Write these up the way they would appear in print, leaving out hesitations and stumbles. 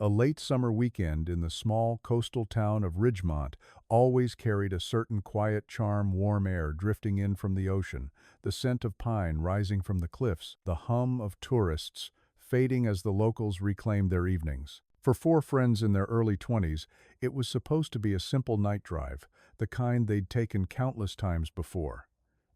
A late summer weekend in the small coastal town of Ridgemont always carried a certain quiet charm, warm air drifting in from the ocean, the scent of pine rising from the cliffs, the hum of tourists fading as the locals reclaimed their evenings. For four friends in their early 20s, it was supposed to be a simple night drive, the kind they'd taken countless times before.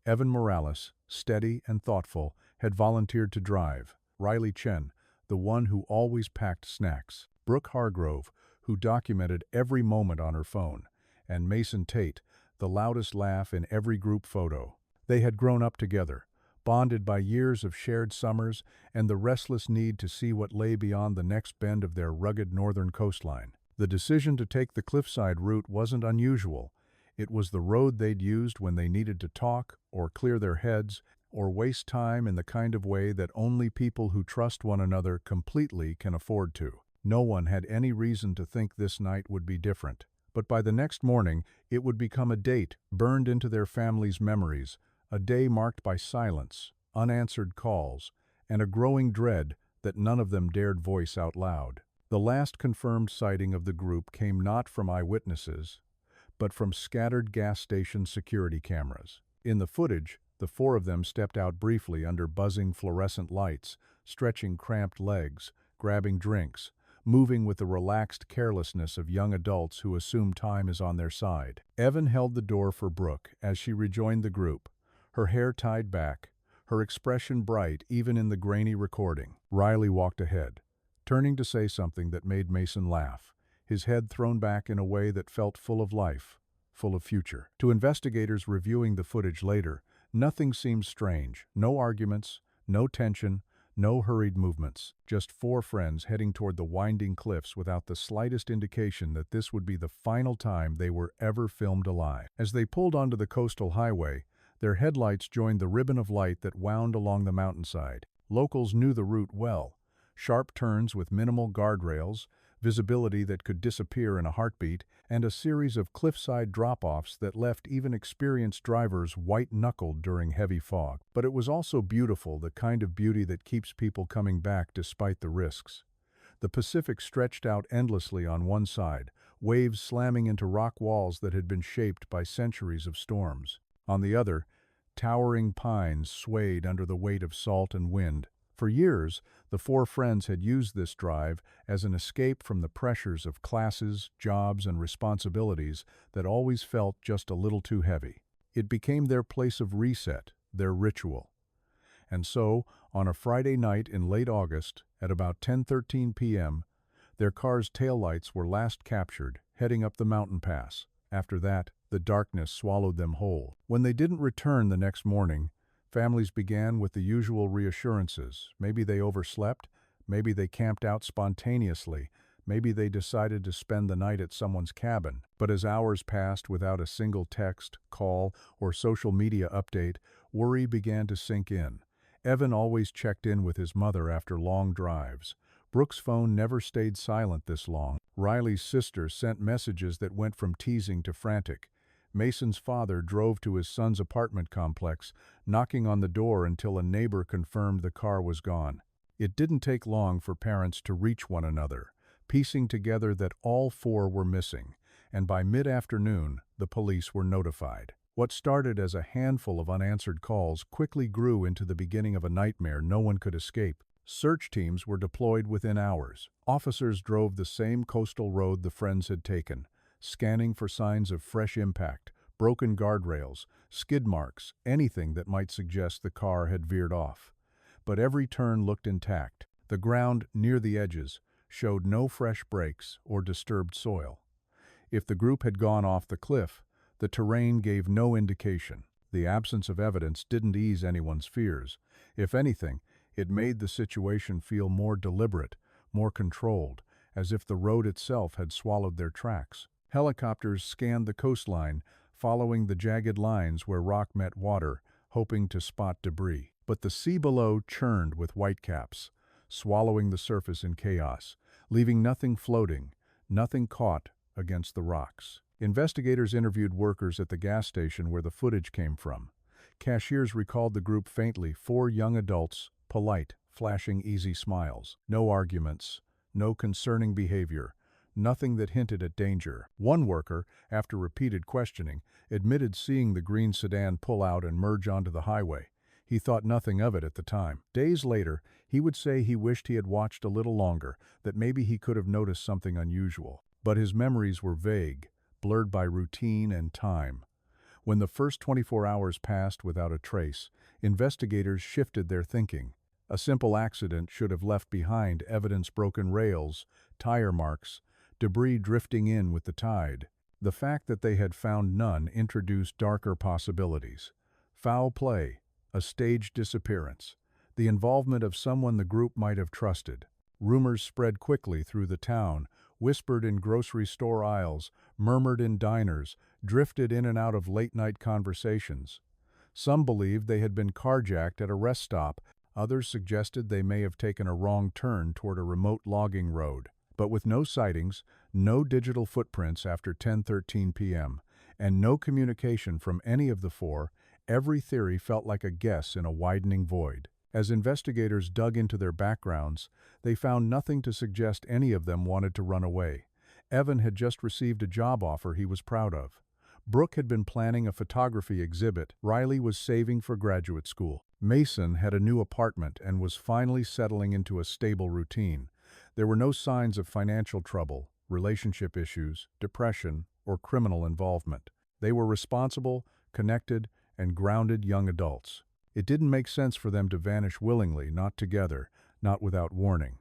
Evan Morales, steady and thoughtful, had volunteered to drive. Riley Chen, the one who always packed snacks. Brooke Hargrove, who documented every moment on her phone. And Mason Tate, the loudest laugh in every group photo. They had grown up together, bonded by years of shared summers and the restless need to see what lay beyond the next bend of their rugged northern coastline. The decision to take the cliffside route wasn't unusual. It was the road they'd used when they needed to talk, or clear their heads, or waste time in the kind of way that only people who trust one another completely can afford to. No one had any reason to think this night would be different. But by the next morning, it would become a date burned into their family's memories, a day marked by silence, unanswered calls, and a growing dread that none of them dared voice out loud. The last confirmed sighting of the group came not from eyewitnesses, but from scattered gas station security cameras. In the footage, the four of them stepped out briefly under buzzing fluorescent lights, stretching cramped legs, grabbing drinks, moving with the relaxed carelessness of young adults who assume time is on their side. Evan held the door for Brooke as she rejoined the group, her hair tied back, her expression bright even in the grainy recording. Riley walked ahead, turning to say something that made Mason laugh, his head thrown back in a way that felt full of life, full of future. To investigators reviewing the footage later, nothing seemed strange. No arguments, no tension, no hurried movements, just four friends heading toward the winding cliffs without the slightest indication that this would be the final time they were ever filmed alive. As they pulled onto the coastal highway, their headlights joined the ribbon of light that wound along the mountainside. Locals knew the route well. Sharp turns with minimal guardrails, visibility that could disappear in a heartbeat, and a series of cliffside drop-offs that left even experienced drivers white-knuckled during heavy fog. But it was also beautiful, the kind of beauty that keeps people coming back despite the risks. The Pacific stretched out endlessly on one side, waves slamming into rock walls that had been shaped by centuries of storms. On the other, towering pines swayed under the weight of salt and wind. For years, the four friends had used this drive as an escape from the pressures of classes, jobs, and responsibilities that always felt just a little too heavy. It became their place of reset, their ritual. And so, on a Friday night in late August, at about 10:13 p.m., their car's taillights were last captured, heading up the mountain pass. After that, the darkness swallowed them whole. When they didn't return the next morning, families began with the usual reassurances. Maybe they overslept, maybe they camped out spontaneously, maybe they decided to spend the night at someone's cabin. But as hours passed without a single text, call, or social media update, worry began to sink in. Evan always checked in with his mother after long drives. Brooke's phone never stayed silent this long. Riley's sister sent messages that went from teasing to frantic. Mason's father drove to his son's apartment complex, knocking on the door until a neighbor confirmed the car was gone. It didn't take long for parents to reach one another, piecing together that all four were missing, and by mid-afternoon, the police were notified. What started as a handful of unanswered calls quickly grew into the beginning of a nightmare no one could escape. Search teams were deployed within hours. Officers drove the same coastal road the friends had taken, scanning for signs of fresh impact, broken guardrails, skid marks, anything that might suggest the car had veered off. But every turn looked intact. The ground near the edges showed no fresh breaks or disturbed soil. If the group had gone off the cliff, the terrain gave no indication. The absence of evidence didn't ease anyone's fears. If anything, it made the situation feel more deliberate, more controlled, as if the road itself had swallowed their tracks. Helicopters scanned the coastline, following the jagged lines where rock met water, hoping to spot debris. But the sea below churned with whitecaps, swallowing the surface in chaos, leaving nothing floating, nothing caught against the rocks. Investigators interviewed workers at the gas station where the footage came from. Cashiers recalled the group faintly, four young adults, polite, flashing easy smiles. No arguments, no concerning behavior, nothing that hinted at danger. One worker, after repeated questioning, admitted seeing the green sedan pull out and merge onto the highway. He thought nothing of it at the time. Days later, he would say he wished he had watched a little longer, that maybe he could have noticed something unusual. But his memories were vague, blurred by routine and time. When the first 24 hours passed without a trace, investigators shifted their thinking. A simple accident should have left behind evidence: broken rails, tire marks, debris drifting in with the tide. The fact that they had found none introduced darker possibilities. Foul play, a staged disappearance, the involvement of someone the group might have trusted. Rumors spread quickly through the town, whispered in grocery store aisles, murmured in diners, drifted in and out of late-night conversations. Some believed they had been carjacked at a rest stop. Others suggested they may have taken a wrong turn toward a remote logging road. But with no sightings, no digital footprints after 10:13 p.m., and no communication from any of the four, every theory felt like a guess in a widening void. As investigators dug into their backgrounds, they found nothing to suggest any of them wanted to run away. Evan had just received a job offer he was proud of. Brooke had been planning a photography exhibit. Riley was saving for graduate school. Mason had a new apartment and was finally settling into a stable routine. There were no signs of financial trouble, relationship issues, depression, or criminal involvement. They were responsible, connected, and grounded young adults. It didn't make sense for them to vanish willingly, not together, not without warning.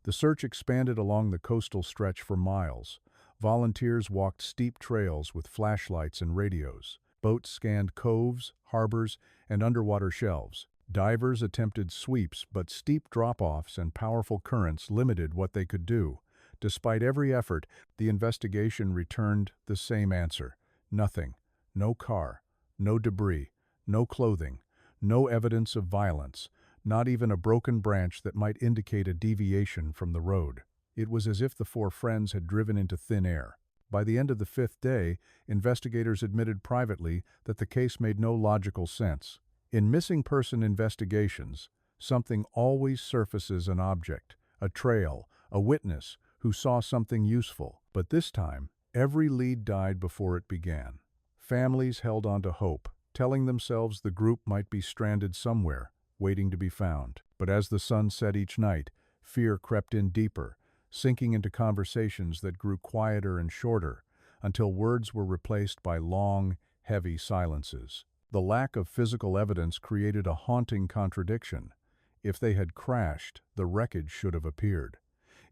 The search expanded along the coastal stretch for miles. Volunteers walked steep trails with flashlights and radios. Boats scanned coves, harbors, and underwater shelves. Divers attempted sweeps, but steep drop-offs and powerful currents limited what they could do. Despite every effort, the investigation returned the same answer: nothing. No car, no debris, no clothing, no evidence of violence, not even a broken branch that might indicate a deviation from the road. It was as if the four friends had driven into thin air. By the end of the fifth day, investigators admitted privately that the case made no logical sense. In missing person investigations, something always surfaces: an object, a trail, a witness who saw something useful. But this time, every lead died before it began. Families held on to hope, telling themselves the group might be stranded somewhere, waiting to be found. But as the sun set each night, fear crept in deeper, sinking into conversations that grew quieter and shorter, until words were replaced by long, heavy silences. The lack of physical evidence created a haunting contradiction. If they had crashed, the wreckage should have appeared.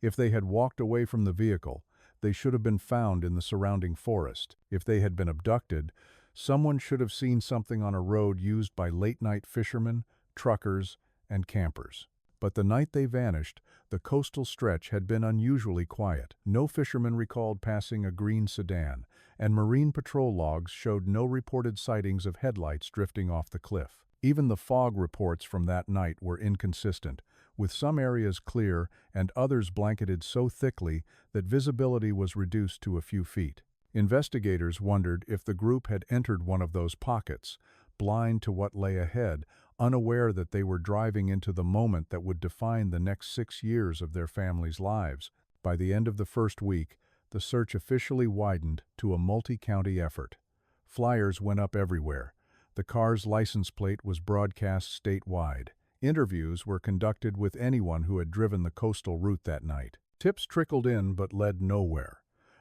If they had walked away from the vehicle, they should have been found in the surrounding forest. If they had been abducted, someone should have seen something on a road used by late-night fishermen, truckers, and campers. But the night they vanished, the coastal stretch had been unusually quiet. No fishermen recalled passing a green sedan, and marine patrol logs showed no reported sightings of headlights drifting off the cliff. Even the fog reports from that night were inconsistent, with some areas clear and others blanketed so thickly that visibility was reduced to a few feet. Investigators wondered if the group had entered one of those pockets, blind to what lay ahead, unaware that they were driving into the moment that would define the next 6 years of their families' lives. By the end of the first week, the search officially widened to a multi-county effort. Flyers went up everywhere. The car's license plate was broadcast statewide. Interviews were conducted with anyone who had driven the coastal route that night. Tips trickled in but led nowhere.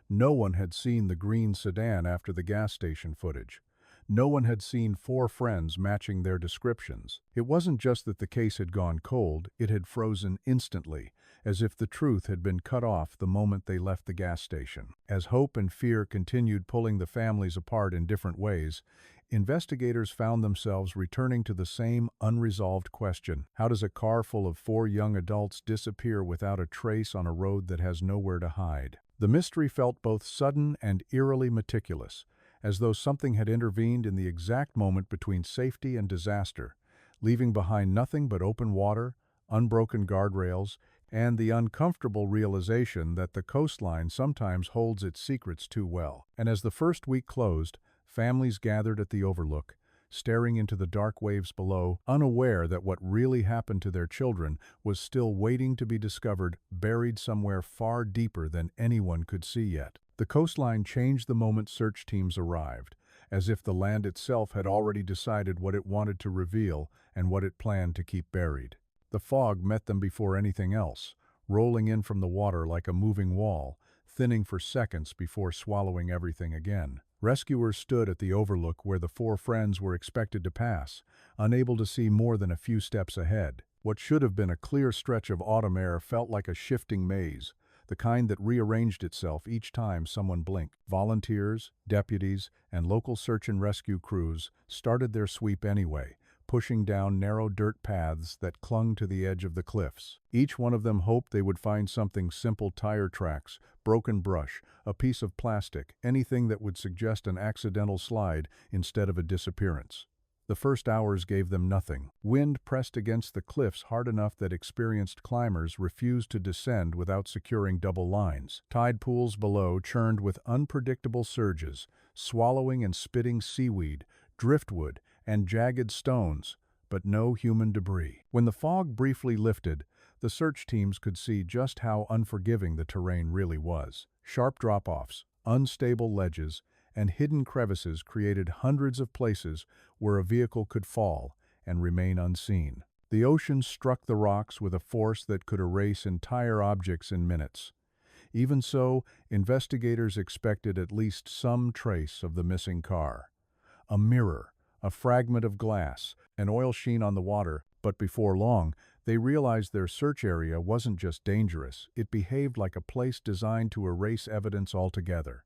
No one had seen the green sedan after the gas station footage. No one had seen four friends matching their descriptions. It wasn't just that the case had gone cold, it had frozen instantly, as if the truth had been cut off the moment they left the gas station. As hope and fear continued pulling the families apart in different ways, investigators found themselves returning to the same unresolved question: how does a car full of 4 young adults disappear without a trace on a road that has nowhere to hide? The mystery felt both sudden and eerily meticulous, as though something had intervened in the exact moment between safety and disaster, leaving behind nothing but open water, unbroken guardrails, and the uncomfortable realization that the coastline sometimes holds its secrets too well. And as the first week closed, families gathered at the overlook, staring into the dark waves below, unaware that what really happened to their children was still waiting to be discovered, buried somewhere far deeper than anyone could see yet. The coastline changed the moment search teams arrived, as if the land itself had already decided what it wanted to reveal and what it planned to keep buried. The fog met them before anything else, rolling in from the water like a moving wall, thinning for seconds before swallowing everything again. Rescuers stood at the overlook where the four friends were expected to pass, unable to see more than a few steps ahead. What should have been a clear stretch of autumn air felt like a shifting maze, the kind that rearranged itself each time someone blinked. Volunteers, deputies, and local search and rescue crews started their sweep anyway, pushing down narrow dirt paths that clung to the edge of the cliffs. Each one of them hoped they would find something simple: tire tracks, broken brush, a piece of plastic, anything that would suggest an accidental slide instead of a disappearance. The first hours gave them nothing. Wind pressed against the cliffs hard enough that experienced climbers refused to descend without securing double lines. Tide pools below churned with unpredictable surges, swallowing and spitting seaweed, driftwood, and jagged stones, but no human debris. When the fog briefly lifted, the search teams could see just how unforgiving the terrain really was. Sharp drop-offs, unstable ledges, and hidden crevices created hundreds of places where a vehicle could fall and remain unseen. The ocean struck the rocks with a force that could erase entire objects in minutes. Even so, investigators expected at least some trace of the missing car. A mirror, a fragment of glass, an oil sheen on the water, but before long, they realized their search area wasn't just dangerous, it behaved like a place designed to erase evidence altogether.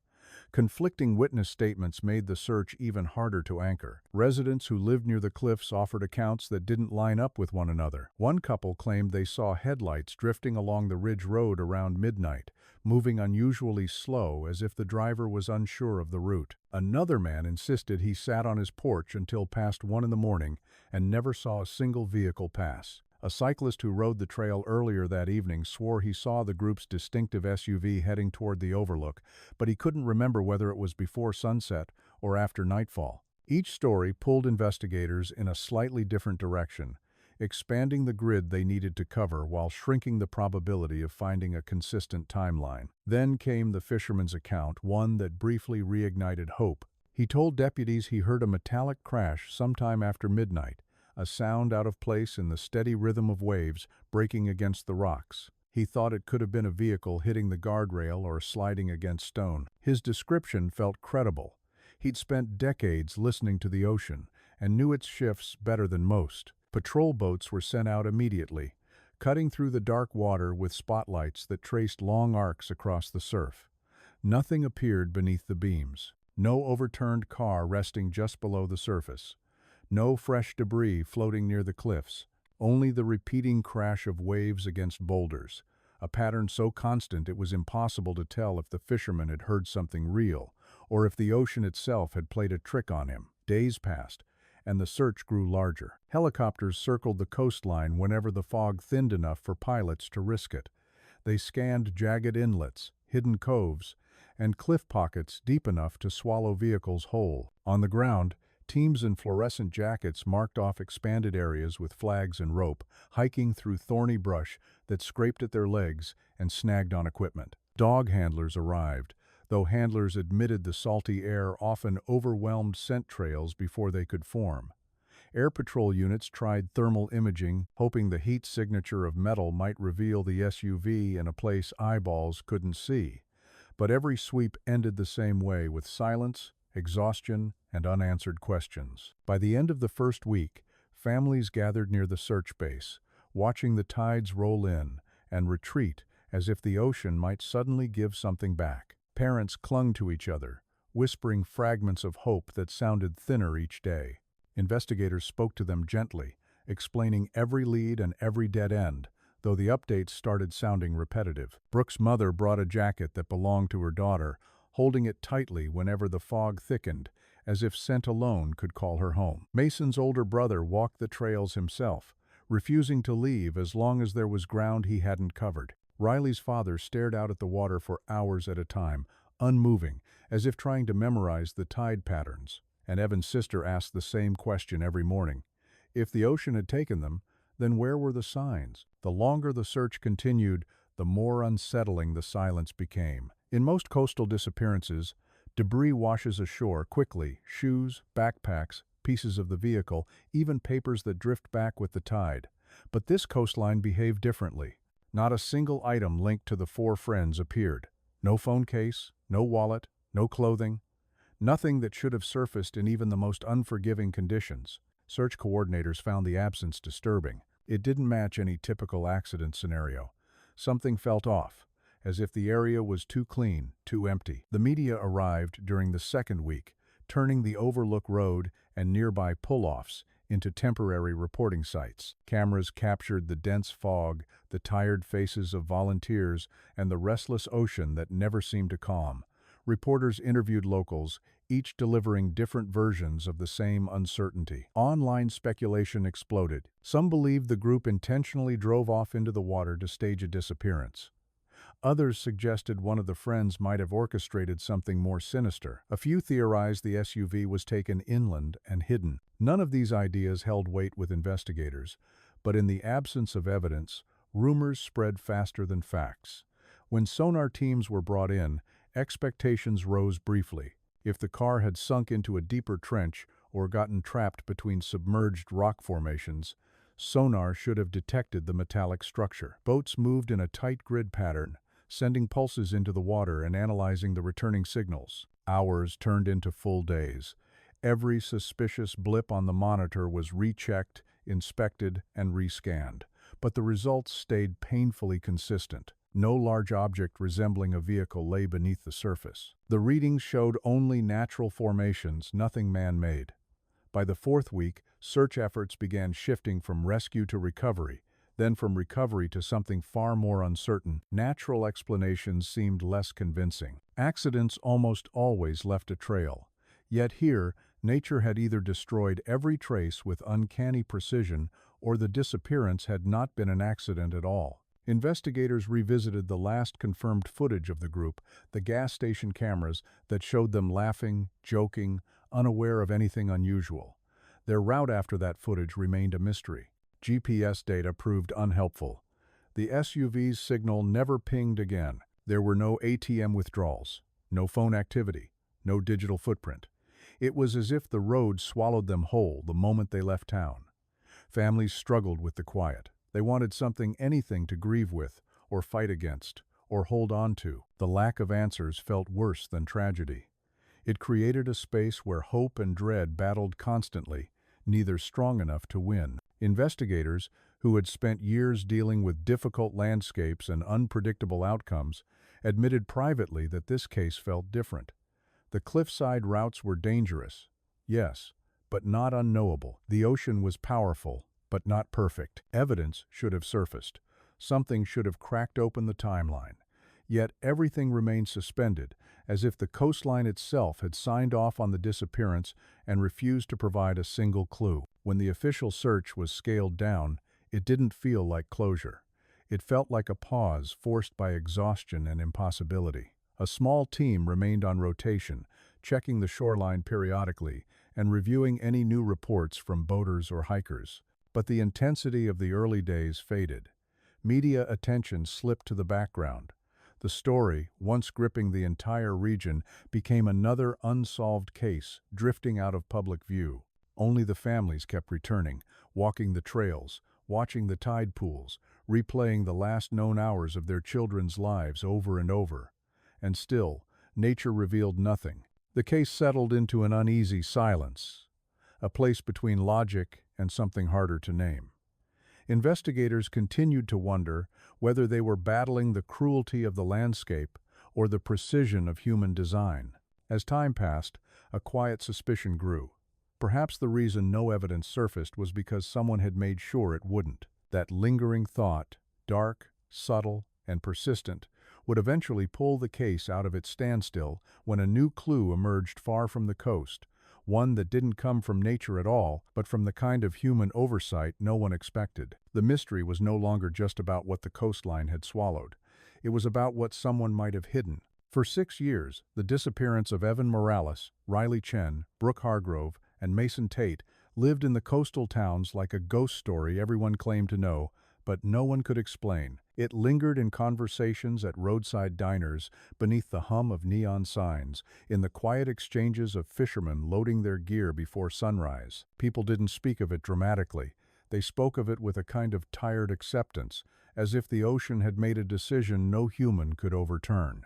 Conflicting witness statements made the search even harder to anchor. Residents who lived near the cliffs offered accounts that didn't line up with one another. One couple claimed they saw headlights drifting along the ridge road around midnight, moving unusually slow as if the driver was unsure of the route. Another man insisted he sat on his porch until past 1 in the morning and never saw a single vehicle pass. A cyclist who rode the trail earlier that evening swore he saw the group's distinctive SUV heading toward the overlook, but he couldn't remember whether it was before sunset or after nightfall. Each story pulled investigators in a slightly different direction, expanding the grid they needed to cover while shrinking the probability of finding a consistent timeline. Then came the fisherman's account, one that briefly reignited hope. He told deputies he heard a metallic crash sometime after midnight, a sound out of place in the steady rhythm of waves breaking against the rocks. He thought it could have been a vehicle hitting the guardrail or sliding against stone. His description felt credible. He'd spent decades listening to the ocean and knew its shifts better than most. Patrol boats were sent out immediately, cutting through the dark water with spotlights that traced long arcs across the surf. Nothing appeared beneath the beams. No overturned car resting just below the surface. No fresh debris floating near the cliffs, only the repeating crash of waves against boulders, a pattern so constant it was impossible to tell if the fisherman had heard something real, or if the ocean itself had played a trick on him. Days passed, and the search grew larger. Helicopters circled the coastline whenever the fog thinned enough for pilots to risk it. They scanned jagged inlets, hidden coves, and cliff pockets deep enough to swallow vehicles whole. On the ground, teams in fluorescent jackets marked off expanded areas with flags and rope, hiking through thorny brush that scraped at their legs and snagged on equipment. Dog handlers arrived, though handlers admitted the salty air often overwhelmed scent trails before they could form. Air patrol units tried thermal imaging, hoping the heat signature of metal might reveal the SUV in a place eyeballs couldn't see. But every sweep ended the same way, with silence, exhaustion, and unanswered questions. By the end of the first week, families gathered near the search base, watching the tides roll in and retreat as if the ocean might suddenly give something back. Parents clung to each other, whispering fragments of hope that sounded thinner each day. Investigators spoke to them gently, explaining every lead and every dead end, though the updates started sounding repetitive. Brooke's mother brought a jacket that belonged to her daughter, holding it tightly whenever the fog thickened, as if scent alone could call her home. Mason's older brother walked the trails himself, refusing to leave as long as there was ground he hadn't covered. Riley's father stared out at the water for hours at a time, unmoving, as if trying to memorize the tide patterns. and Evan's sister asked the same question every morning. If the ocean had taken them, then where were the signs? The longer the search continued, the more unsettling the silence became. In most coastal disappearances, debris washes ashore quickly: shoes, backpacks, pieces of the vehicle, even papers that drift back with the tide. But this coastline behaved differently. Not a single item linked to the four friends appeared. No phone case, no wallet, no clothing. Nothing that should have surfaced in even the most unforgiving conditions. Search coordinators found the absence disturbing. It didn't match any typical accident scenario. Something felt off, as if the area was too clean, too empty. The media arrived during the second week, turning the Overlook Road and nearby pull-offs into temporary reporting sites. Cameras captured the dense fog, the tired faces of volunteers, and the restless ocean that never seemed to calm. Reporters interviewed locals, each delivering different versions of the same uncertainty. Online speculation exploded. Some believed the group intentionally drove off into the water to stage a disappearance. Others suggested one of the friends might have orchestrated something more sinister. A few theorized the SUV was taken inland and hidden. None of these ideas held weight with investigators, but in the absence of evidence, rumors spread faster than facts. When sonar teams were brought in, expectations rose briefly. If the car had sunk into a deeper trench or gotten trapped between submerged rock formations, sonar should have detected the metallic structure. Boats moved in a tight grid pattern, sending pulses into the water and analyzing the returning signals. Hours turned into full days. Every suspicious blip on the monitor was rechecked, inspected, and rescanned. But the results stayed painfully consistent. No large object resembling a vehicle lay beneath the surface. The readings showed only natural formations, nothing man-made. By the fourth week, search efforts began shifting from rescue to recovery, then from recovery to something far more uncertain. Natural explanations seemed less convincing. Accidents almost always left a trail. Yet here, nature had either destroyed every trace with uncanny precision, or the disappearance had not been an accident at all. Investigators revisited the last confirmed footage of the group, the gas station cameras that showed them laughing, joking, unaware of anything unusual. Their route after that footage remained a mystery. GPS data proved unhelpful. The SUV's signal never pinged again. There were no ATM withdrawals, no phone activity, no digital footprint. It was as if the road swallowed them whole the moment they left town. Families struggled with the quiet. They wanted anything to grieve with, or fight against, or hold on to. The lack of answers felt worse than tragedy. It created a space where hope and dread battled constantly, neither strong enough to win. Investigators, who had spent years dealing with difficult landscapes and unpredictable outcomes, admitted privately that this case felt different. The cliffside routes were dangerous, yes, but not unknowable. The ocean was powerful, but not perfect. Evidence should have surfaced. Something should have cracked open the timeline. Yet everything remained suspended, as if the coastline itself had signed off on the disappearance and refused to provide a single clue. When the official search was scaled down, it didn't feel like closure. It felt like a pause forced by exhaustion and impossibility. A small team remained on rotation, checking the shoreline periodically and reviewing any new reports from boaters or hikers. But the intensity of the early days faded. Media attention slipped to the background. The story, once gripping the entire region, became another unsolved case, drifting out of public view. Only the families kept returning, walking the trails, watching the tide pools, replaying the last known hours of their children's lives over and over. And still, nature revealed nothing. The case settled into an uneasy silence, a place between logic and something harder to name. Investigators continued to wonder whether they were battling the cruelty of the landscape or the precision of human design. As time passed, a quiet suspicion grew. Perhaps the reason no evidence surfaced was because someone had made sure it wouldn't. That lingering thought, dark, subtle, and persistent, would eventually pull the case out of its standstill when a new clue emerged far from the coast, one that didn't come from nature at all, but from the kind of human oversight no one expected. The mystery was no longer just about what the coastline had swallowed. It was about what someone might have hidden, For 6 years, the disappearance of Evan Morales, Riley Chen, Brooke Hargrove, and Mason Tate lived in the coastal towns like a ghost story everyone claimed to know, but no one could explain. It lingered in conversations at roadside diners, beneath the hum of neon signs, in the quiet exchanges of fishermen loading their gear before sunrise. People didn't speak of it dramatically. They spoke of it with a kind of tired acceptance, as if the ocean had made a decision no human could overturn.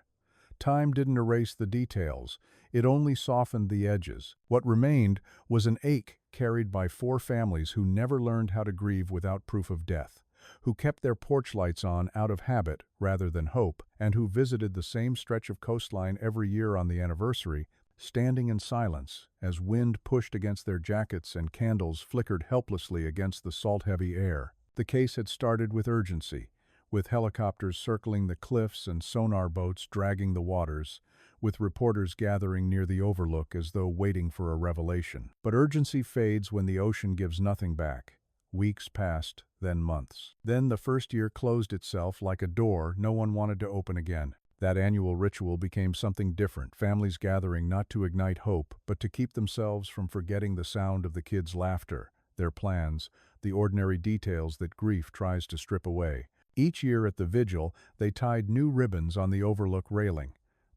Time didn't erase the details, it only softened the edges. What remained was an ache carried by 4 families who never learned how to grieve without proof of death, who kept their porch lights on out of habit rather than hope, and who visited the same stretch of coastline every year on the anniversary, standing in silence as wind pushed against their jackets and candles flickered helplessly against the salt-heavy air. The case had started with urgency, with helicopters circling the cliffs and sonar boats dragging the waters, with reporters gathering near the overlook as though waiting for a revelation. But urgency fades when the ocean gives nothing back. Weeks passed, then months. Then the first year closed itself like a door no one wanted to open again. That annual ritual became something different, families gathering not to ignite hope, but to keep themselves from forgetting the sound of the kids' laughter, their plans, the ordinary details that grief tries to strip away. Each year at the vigil, they tied new ribbons on the overlook railing.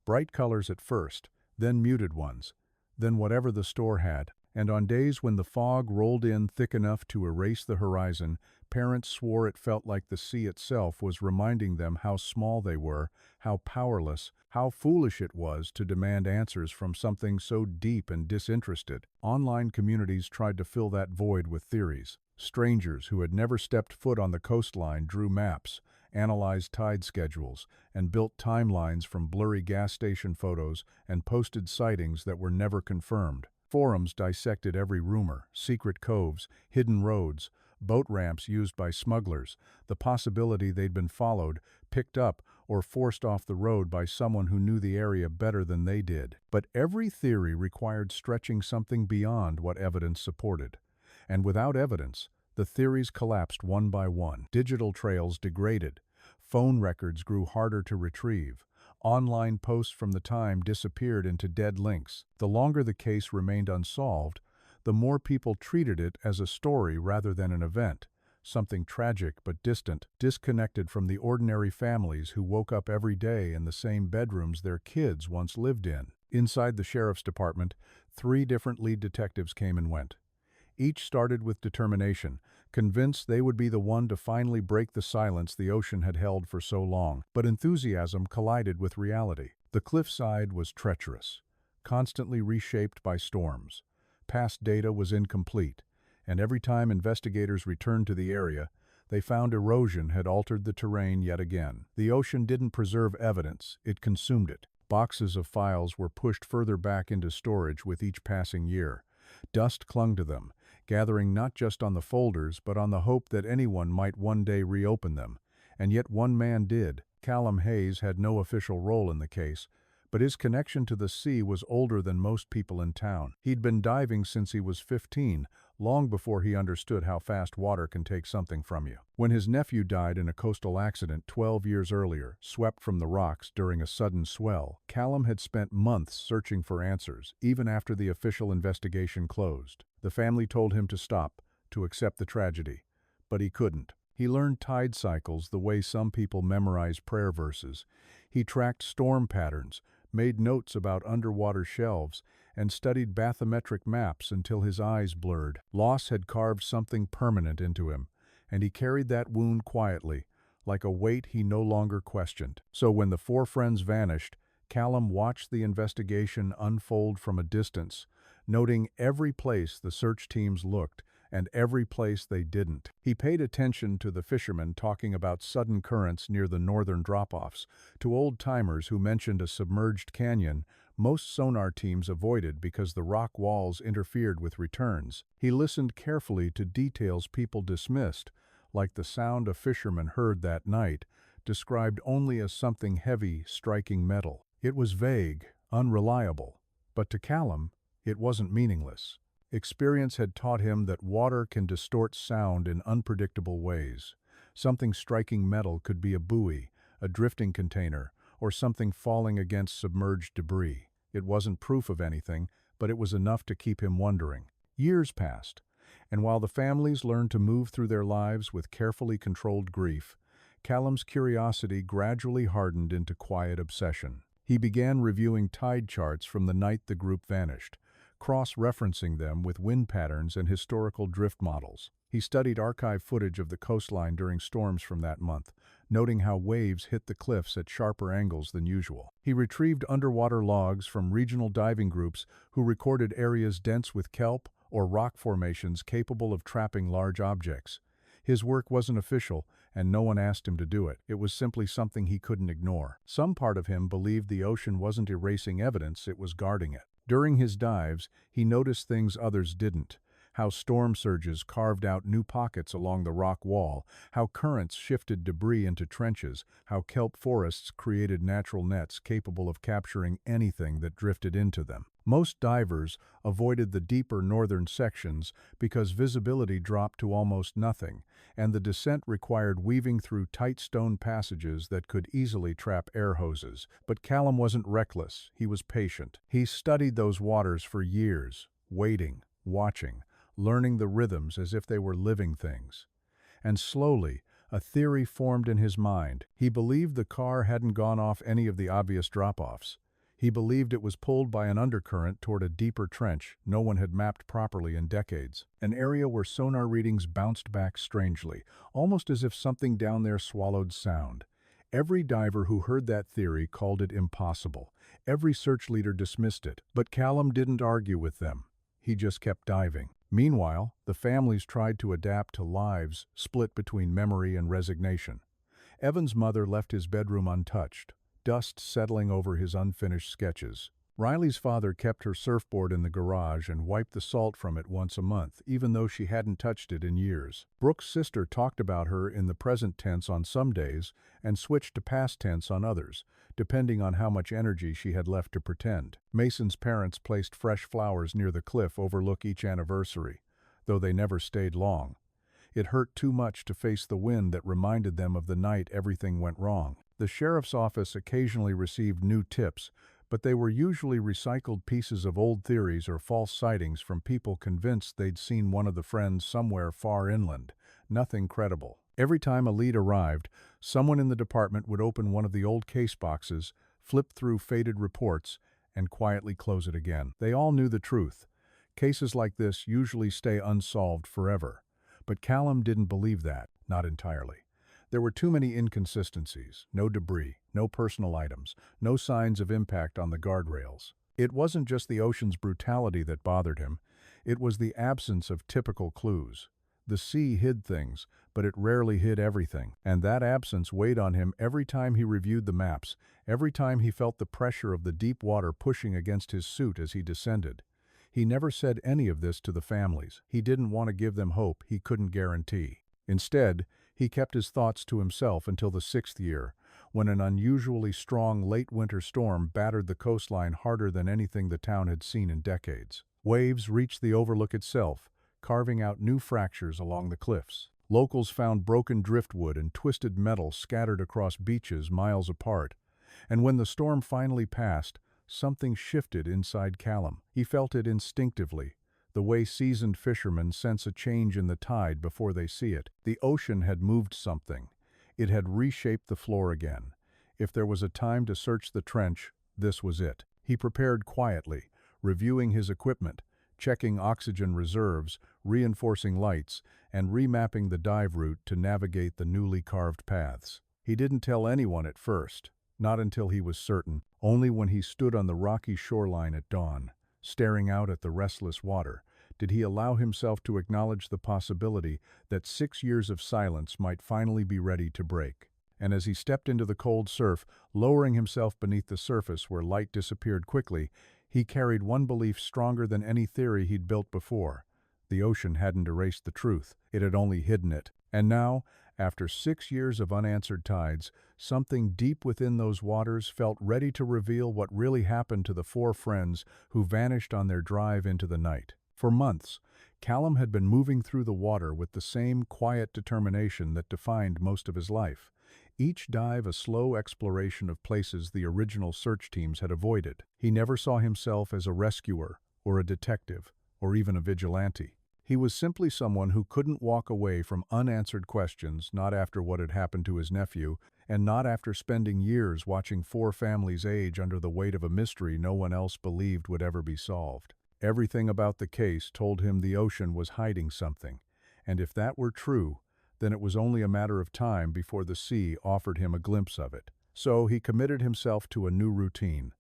Bright colors at first, then muted ones, then whatever the store had. And on days when the fog rolled in thick enough to erase the horizon, parents swore it felt like the sea itself was reminding them how small they were, how powerless, how foolish it was to demand answers from something so deep and disinterested. Online communities tried to fill that void with theories. Strangers who had never stepped foot on the coastline drew maps, analyzed tide schedules, and built timelines from blurry gas station photos and posted sightings that were never confirmed. Forums dissected every rumor, secret coves, hidden roads, boat ramps used by smugglers, the possibility they'd been followed, picked up, or forced off the road by someone who knew the area better than they did. But every theory required stretching something beyond what evidence supported. And without evidence, the theories collapsed one by one. Digital trails degraded. Phone records grew harder to retrieve. Online posts from the time disappeared into dead links. The longer the case remained unsolved, the more people treated it as a story rather than an event, something tragic but distant, disconnected from the ordinary families who woke up every day in the same bedrooms their kids once lived in. Inside the sheriff's department, 3 different lead detectives came and went. Each started with determination, convinced they would be the one to finally break the silence the ocean had held for so long. But enthusiasm collided with reality. The cliffside was treacherous, constantly reshaped by storms. Past data was incomplete, and every time investigators returned to the area, they found erosion had altered the terrain yet again. The ocean didn't preserve evidence, it consumed it. Boxes of files were pushed further back into storage with each passing year. Dust clung to them, gathering not just on the folders but on the hope that anyone might one day reopen them. And yet one man did. Callum Hayes had no official role in the case, but his connection to the sea was older than most people in town. He'd been diving since he was 15, long before he understood how fast water can take something from you. When his nephew died in a coastal accident 12 years earlier, swept from the rocks during a sudden swell, Callum had spent months searching for answers, even after the official investigation closed. The family told him to stop, to accept the tragedy, but he couldn't. He learned tide cycles the way some people memorize prayer verses. He tracked storm patterns, made notes about underwater shelves, and studied bathymetric maps until his eyes blurred. Loss had carved something permanent into him, and he carried that wound quietly, like a weight he no longer questioned. So when the 4 friends vanished, Callum watched the investigation unfold from a distance, noting every place the search teams looked and every place they didn't. He paid attention to the fishermen talking about sudden currents near the northern drop-offs, to old-timers who mentioned a submerged canyon most sonar teams avoided because the rock walls interfered with returns. He listened carefully to details people dismissed, like the sound a fisherman heard that night, described only as something heavy striking metal. It was vague, unreliable, but to Callum, it wasn't meaningless. Experience had taught him that water can distort sound in unpredictable ways. Something striking metal could be a buoy, a drifting container, or something falling against submerged debris. It wasn't proof of anything, but it was enough to keep him wondering. Years passed, and while the families learned to move through their lives with carefully controlled grief, Callum's curiosity gradually hardened into quiet obsession. He began reviewing tide charts from the night the group vanished, cross-referencing them with wind patterns and historical drift models. He studied archive footage of the coastline during storms from that month, noting how waves hit the cliffs at sharper angles than usual. He retrieved underwater logs from regional diving groups who recorded areas dense with kelp or rock formations capable of trapping large objects. His work wasn't official, and no one asked him to do it. It was simply something he couldn't ignore. Some part of him believed the ocean wasn't erasing evidence, it was guarding it. During his dives, he noticed things others didn't. How storm surges carved out new pockets along the rock wall, how currents shifted debris into trenches, how kelp forests created natural nets capable of capturing anything that drifted into them. Most divers avoided the deeper northern sections because visibility dropped to almost nothing, and the descent required weaving through tight stone passages that could easily trap air hoses. But Callum wasn't reckless, he was patient. He studied those waters for years, waiting, watching, learning the rhythms as if they were living things. And slowly, a theory formed in his mind. He believed the car hadn't gone off any of the obvious drop-offs. He believed it was pulled by an undercurrent toward a deeper trench no one had mapped properly in decades, an area where sonar readings bounced back strangely, almost as if something down there swallowed sound. Every diver who heard that theory called it impossible. Every search leader dismissed it, but Callum didn't argue with them. He just kept diving. Meanwhile, the families tried to adapt to lives split between memory and resignation. Evan's mother left his bedroom untouched, dust settling over his unfinished sketches. Riley's father kept her surfboard in the garage and wiped the salt from it once a month, even though she hadn't touched it in years. Brooke's sister talked about her in the present tense on some days and switched to past tense on others, depending on how much energy she had left to pretend. Mason's parents placed fresh flowers near the cliff overlook each anniversary, though they never stayed long. It hurt too much to face the wind that reminded them of the night everything went wrong. The sheriff's office occasionally received new tips, but they were usually recycled pieces of old theories or false sightings from people convinced they'd seen one of the friends somewhere far inland. Nothing credible. Every time a lead arrived, someone in the department would open one of the old case boxes, flip through faded reports, and quietly close it again. They all knew the truth. Cases like this usually stay unsolved forever. But Callum didn't believe that, not entirely. There were too many inconsistencies, no debris, no personal items, no signs of impact on the guardrails. It wasn't just the ocean's brutality that bothered him, it was the absence of typical clues. The sea hid things, but it rarely hid everything, and that absence weighed on him every time he reviewed the maps, every time he felt the pressure of the deep water pushing against his suit as he descended. He never said any of this to the families. He didn't want to give them hope he couldn't guarantee. Instead, he kept his thoughts to himself until the 6th year, when an unusually strong late winter storm battered the coastline harder than anything the town had seen in decades. Waves reached the overlook itself, carving out new fractures along the cliffs. Locals found broken driftwood and twisted metal scattered across beaches miles apart, and when the storm finally passed, something shifted inside Callum. He felt it instinctively, the way seasoned fishermen sense a change in the tide before they see it. The ocean had moved something. It had reshaped the floor again. If there was a time to search the trench, this was it. He prepared quietly, reviewing his equipment, checking oxygen reserves, reinforcing lights, and remapping the dive route to navigate the newly carved paths. He didn't tell anyone at first, not until he was certain, only when he stood on the rocky shoreline at dawn, staring out at the restless water, did he allow himself to acknowledge the possibility that 6 years of silence might finally be ready to break. And as he stepped into the cold surf, lowering himself beneath the surface where light disappeared quickly, he carried one belief stronger than any theory he'd built before. The ocean hadn't erased the truth, it had only hidden it. And now, after 6 years of unanswered tides, something deep within those waters felt ready to reveal what really happened to the 4 friends who vanished on their drive into the night. For months, Callum had been moving through the water with the same quiet determination that defined most of his life. each dive a slow exploration of places the original search teams had avoided. He never saw himself as a rescuer, or a detective, or even a vigilante. He was simply someone who couldn't walk away from unanswered questions, not after what had happened to his nephew, and not after spending years watching 4 families age under the weight of a mystery no one else believed would ever be solved. Everything about the case told him the ocean was hiding something, and if that were true, then it was only a matter of time before the sea offered him a glimpse of it. So he committed himself to a new routine.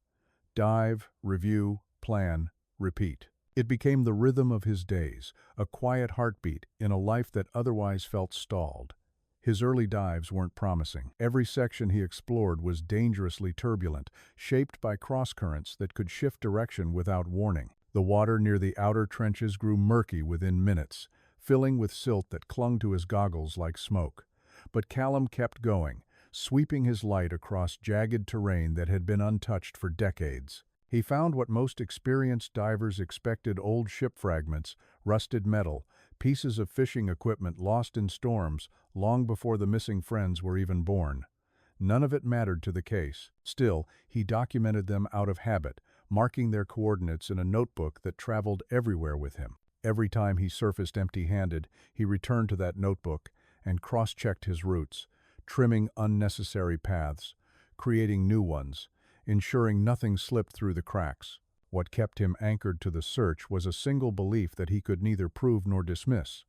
Dive, review, plan, repeat. It became the rhythm of his days, a quiet heartbeat in a life that otherwise felt stalled. His early dives weren't promising. Every section he explored was dangerously turbulent, shaped by crosscurrents that could shift direction without warning. The water near the outer trenches grew murky within minutes, filling with silt that clung to his goggles like smoke. But Callum kept going, sweeping his light across jagged terrain that had been untouched for decades. He found what most experienced divers expected: old ship fragments, rusted metal, pieces of fishing equipment lost in storms long before the missing friends were even born. None of it mattered to the case. Still, he documented them out of habit, marking their coordinates in a notebook that traveled everywhere with him. Every time he surfaced empty-handed, he returned to that notebook and cross-checked his routes, trimming unnecessary paths, creating new ones, ensuring nothing slipped through the cracks. What kept him anchored to the search was a single belief that he could neither prove nor dismiss.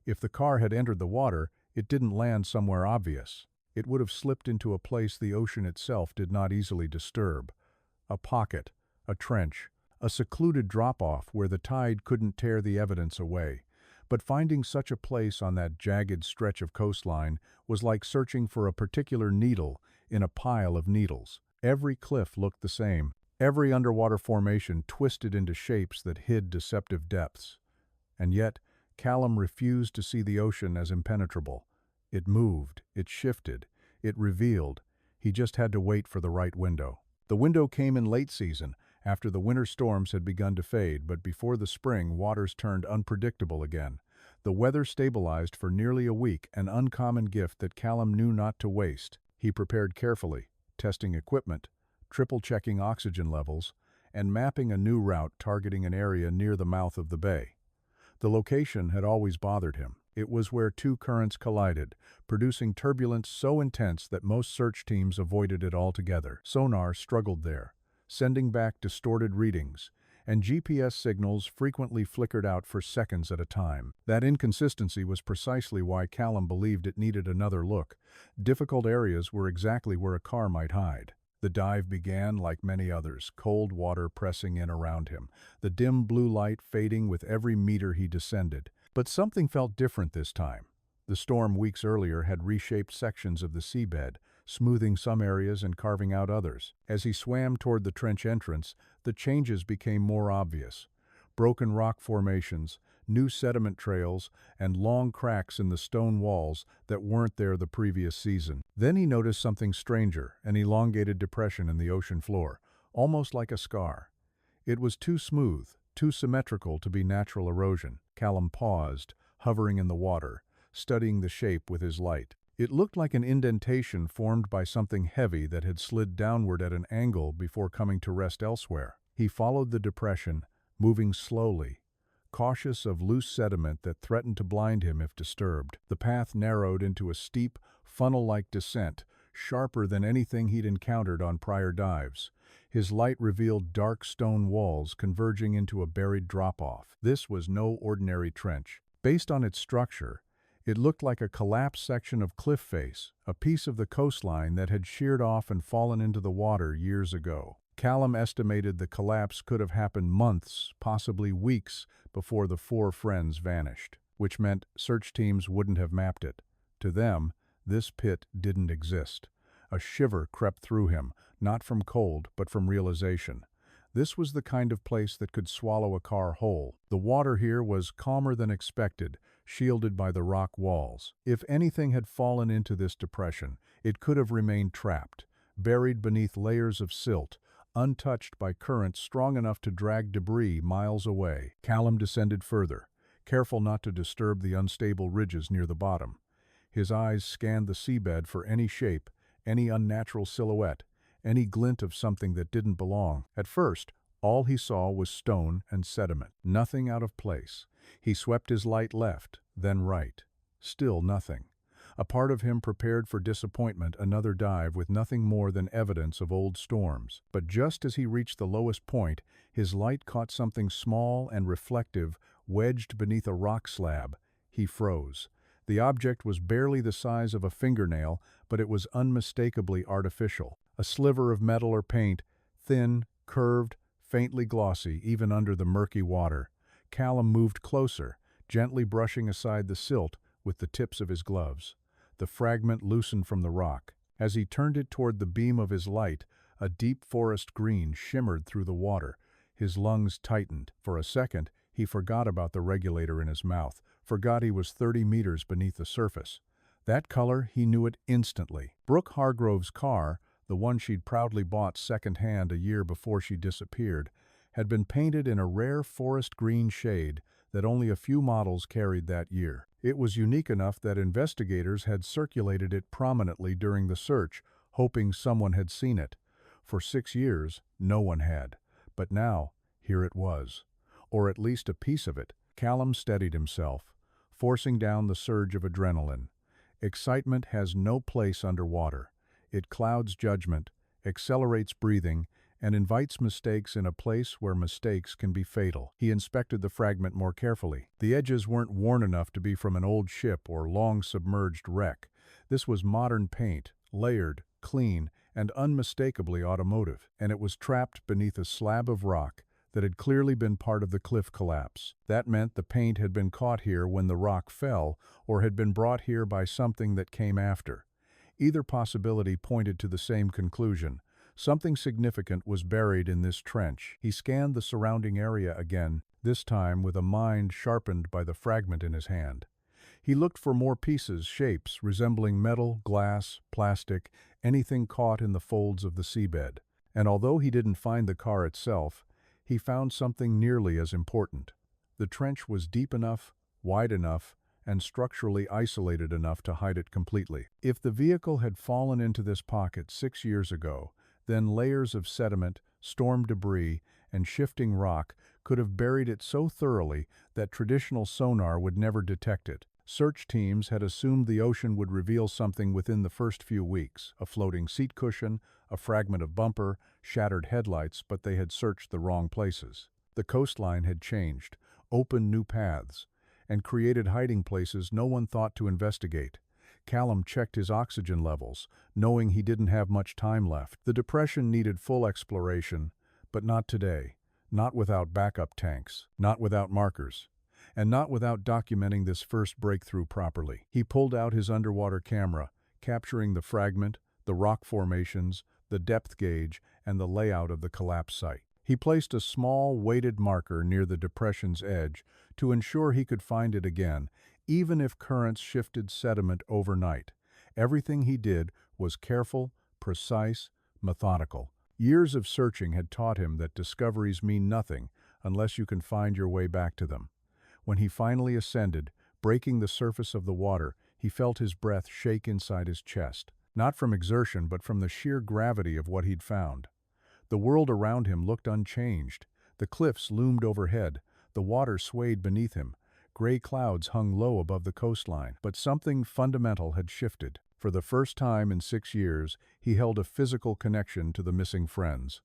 If the car had entered the water, it didn't land somewhere obvious. It would have slipped into a place the ocean itself did not easily disturb. A pocket, a trench, a secluded drop-off where the tide couldn't tear the evidence away. But finding such a place on that jagged stretch of coastline was like searching for a particular needle in a pile of needles. Every cliff looked the same. Every underwater formation twisted into shapes that hid deceptive depths. And yet, Callum refused to see the ocean as impenetrable. It moved, it shifted, it revealed. He just had to wait for the right window. The window came in late season, after the winter storms had begun to fade, but before the spring, waters turned unpredictable again. The weather stabilized for nearly a week, an uncommon gift that Callum knew not to waste. He prepared carefully, testing equipment, triple-checking oxygen levels, and mapping a new route targeting an area near the mouth of the bay. The location had always bothered him. It was where 2 currents collided, producing turbulence so intense that most search teams avoided it altogether. Sonar struggled there, sending back distorted readings, and GPS signals frequently flickered out for seconds at a time. That inconsistency was precisely why Callum believed it needed another look. Difficult areas were exactly where a car might hide. The dive began like many others, cold water pressing in around him, the dim blue light fading with every meter he descended. But something felt different this time. The storm weeks earlier had reshaped sections of the seabed, smoothing some areas and carving out others. As he swam toward the trench entrance, the changes became more obvious. Broken rock formations, new sediment trails, and long cracks in the stone walls that weren't there the previous season. Then he noticed something stranger, an elongated depression in the ocean floor, almost like a scar. It was too smooth, too symmetrical to be natural erosion. Callum paused, hovering in the water, studying the shape with his light. It looked like an indentation formed by something heavy that had slid downward at an angle before coming to rest elsewhere. He followed the depression, moving slowly, cautious of loose sediment that threatened to blind him if disturbed. The path narrowed into a steep, funnel-like descent, sharper than anything he'd encountered on prior dives. His light revealed dark stone walls converging into a buried drop-off. This was no ordinary trench. Based on its structure, it looked like a collapsed section of cliff face, a piece of the coastline that had sheared off and fallen into the water years ago. Callum estimated the collapse could have happened months, possibly weeks, before the 4 friends vanished, which meant search teams wouldn't have mapped it. To them, this pit didn't exist. A shiver crept through him, not from cold, but from realization. This was the kind of place that could swallow a car whole. The water here was calmer than expected, shielded by the rock walls. If anything had fallen into this depression, it could have remained trapped, buried beneath layers of silt, untouched by currents strong enough to drag debris miles away. Callum descended further, careful not to disturb the unstable ridges near the bottom. His eyes scanned the seabed for any shape, any unnatural silhouette, any glint of something that didn't belong. At first, all he saw was stone and sediment, nothing out of place. He swept his light left, then right. Still nothing. A part of him prepared for disappointment, another dive with nothing more than evidence of old storms. But just as he reached the lowest point, his light caught something small and reflective wedged beneath a rock slab. He froze. The object was barely the size of a fingernail, but it was unmistakably artificial. A sliver of metal or paint, thin, curved, faintly glossy, even under the murky water. Callum moved closer, gently brushing aside the silt with the tips of his gloves. The fragment loosened from the rock. As he turned it toward the beam of his light, a deep forest green shimmered through the water. His lungs tightened. For a second, he forgot about the regulator in his mouth, forgot he was 30 meters beneath the surface. That color, he knew it instantly. Brooke Hargrove's car, the one she'd proudly bought second-hand a year before she disappeared, had been painted in a rare forest green shade that only a few models carried that year. It was unique enough that investigators had circulated it prominently during the search, hoping someone had seen it. For 6 years, no one had. But now, here it was. Or at least a piece of it. Callum steadied himself, forcing down the surge of adrenaline. Excitement has no place underwater. It clouds judgment, accelerates breathing, and invites mistakes in a place where mistakes can be fatal. He inspected the fragment more carefully. The edges weren't worn enough to be from an old ship or long-submerged wreck. This was modern paint, layered, clean, and unmistakably automotive. And it was trapped beneath a slab of rock that had clearly been part of the cliff collapse. That meant the paint had been caught here when the rock fell, or had been brought here by something that came after. Either possibility pointed to the same conclusion. Something significant was buried in this trench. He scanned the surrounding area again, this time with a mind sharpened by the fragment in his hand. He looked for more pieces, shapes, resembling metal, glass, plastic, anything caught in the folds of the seabed. And although he didn't find the car itself, he found something nearly as important. The trench was deep enough, wide enough, and structurally isolated enough to hide it completely. If the vehicle had fallen into this pocket 6 years ago, then layers of sediment, storm debris, and shifting rock could have buried it so thoroughly that traditional sonar would never detect it. Search teams had assumed the ocean would reveal something within the first few weeks, a floating seat cushion, a fragment of bumper, shattered headlights, but they had searched the wrong places. The coastline had changed, opened new paths, and created hiding places no one thought to investigate. Callum checked his oxygen levels, knowing he didn't have much time left. The depression needed full exploration, but not today. Not without backup tanks, not without markers, and not without documenting this first breakthrough properly. He pulled out his underwater camera, capturing the fragment, the rock formations, the depth gauge, and the layout of the collapse site. He placed a small, weighted marker near the depression's edge to ensure he could find it again, even if currents shifted sediment overnight. Everything he did was careful, precise, methodical. Years of searching had taught him that discoveries mean nothing unless you can find your way back to them. When he finally ascended, breaking the surface of the water, he felt his breath shake inside his chest, not from exertion but from the sheer gravity of what he'd found. The world around him looked unchanged. The cliffs loomed overhead, the water swayed beneath him. Gray clouds hung low above the coastline, but something fundamental had shifted. For the first time in 6 years, he held a physical connection to the missing friends.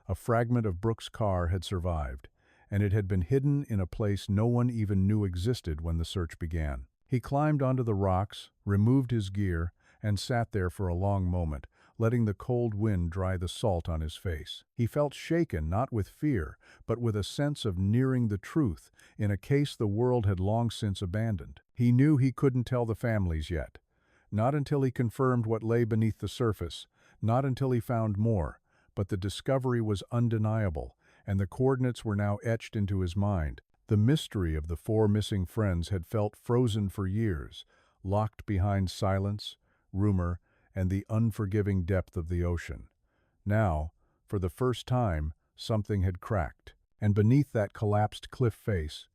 A fragment of Brooke's car had survived, and it had been hidden in a place no one even knew existed when the search began. He climbed onto the rocks, removed his gear, and sat there for a long moment, letting the cold wind dry the salt on his face. He felt shaken not with fear, but with a sense of nearing the truth, in a case the world had long since abandoned. He knew he couldn't tell the families yet. Not until he confirmed what lay beneath the surface, not until he found more, but the discovery was undeniable, and the coordinates were now etched into his mind. The mystery of the 4 missing friends had felt frozen for years, locked behind silence, rumor, and the unforgiving depth of the ocean. Now, for the first time, something had cracked, and beneath that collapsed cliff face,